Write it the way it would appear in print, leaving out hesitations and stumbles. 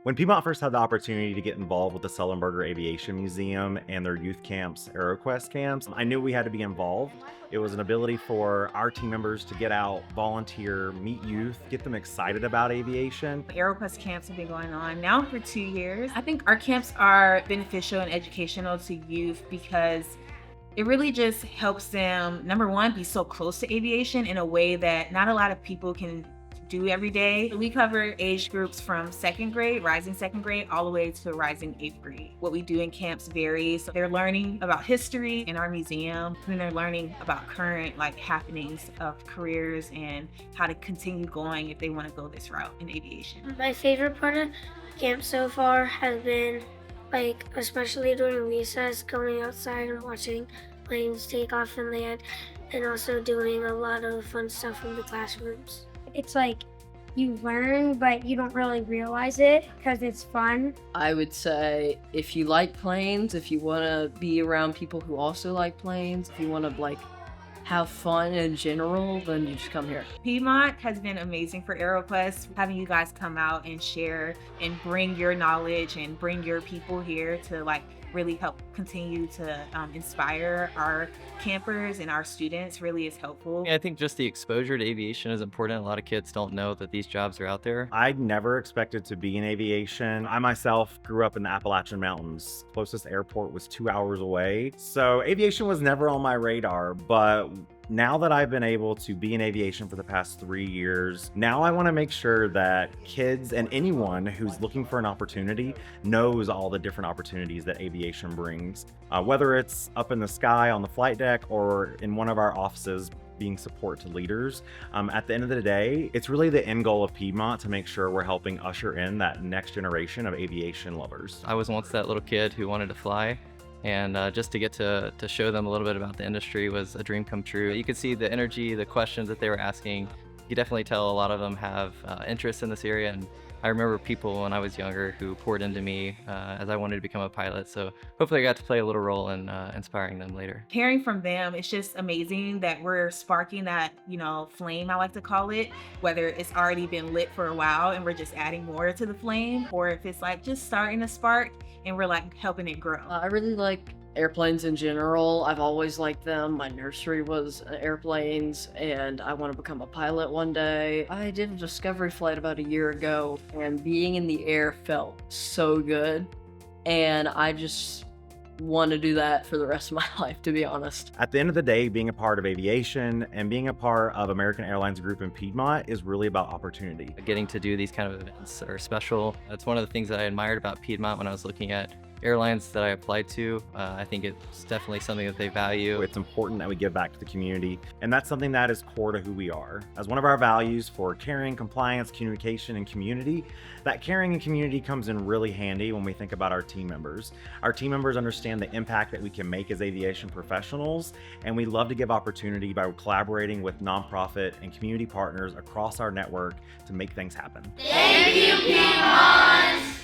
When Piedmont first had the opportunity to get involved with the Sullenberger Aviation Museum and their youth camps, AeroQuest camps, I knew we had to be involved. It was an ability for our team members to get out, volunteer, meet youth, get them excited about aviation. AeroQuest camps have been going on now for 2 years. I think our camps are beneficial and educational to youth because it really just helps them, number one, be so close to aviation in a way that not a lot of people can do every day. We cover age groups from second grade, rising second grade, all the way to rising 8th grade. What we do in camps varies. So they're learning about history in our museum, and they're learning about current happenings of careers and how to continue going if they want to go this route in aviation. My favorite part of camp so far has been especially during recess, going outside and watching planes take off and land, and also doing a lot of fun stuff in the classrooms. It's like you learn, but you don't really realize it because it's fun. I would say if you like planes, if you want to be around people who also like planes, if you want to have fun in general, then you just come here. Piedmont has been amazing for AeroQuest. Having you guys come out and share and bring your knowledge and bring your people here to really help continue to inspire our campers and our students really is helpful. I think just the exposure to aviation is important. A lot of kids don't know that these jobs are out there. I never expected to be in aviation. I myself grew up in the Appalachian Mountains. Closest airport was 2 hours away. So aviation was never on my radar, but now that I've been able to be in aviation for the past 3 years, now I want to make sure that kids and anyone who's looking for an opportunity knows all the different opportunities that aviation brings. Whether it's up in the sky on the flight deck or in one of our offices being support to leaders. At the end of the day, it's really the end goal of Piedmont to make sure we're helping usher in that next generation of aviation lovers. I was once that little kid who wanted to fly. And just to get to show them a little bit about the industry was a dream come true. You could see the energy, the questions that they were asking. You could definitely tell a lot of them have interest in this area. And I remember people when I was younger who poured into me as I wanted to become a pilot. So hopefully I got to play a little role in inspiring them later. Hearing from them, it's just amazing that we're sparking that, flame, I like to call it, whether it's already been lit for a while and we're just adding more to the flame, or if it's just starting a spark and we're helping it grow. I really like airplanes in general. I've always liked them. My nursery was airplanes, and I want to become a pilot one day. I did a discovery flight about a year ago, and being in the air felt so good, and I just want to do that for the rest of my life, to be honest. At the end of the day, being a part of aviation and being a part of American Airlines Group in Piedmont is really about opportunity. Getting to do these kind of events are special. That's one of the things that I admired about Piedmont when I was looking at airlines that I applied to. I think it's definitely something that they value. It's important that we give back to the community, and that's something that is core to who we are. As one of our values for caring, compliance, communication, and community, that caring and community comes in really handy when we think about our team members. Our team members understand the impact that we can make as aviation professionals, and we love to give opportunity by collaborating with nonprofit and community partners across our network to make things happen. Thank you, Piedmont!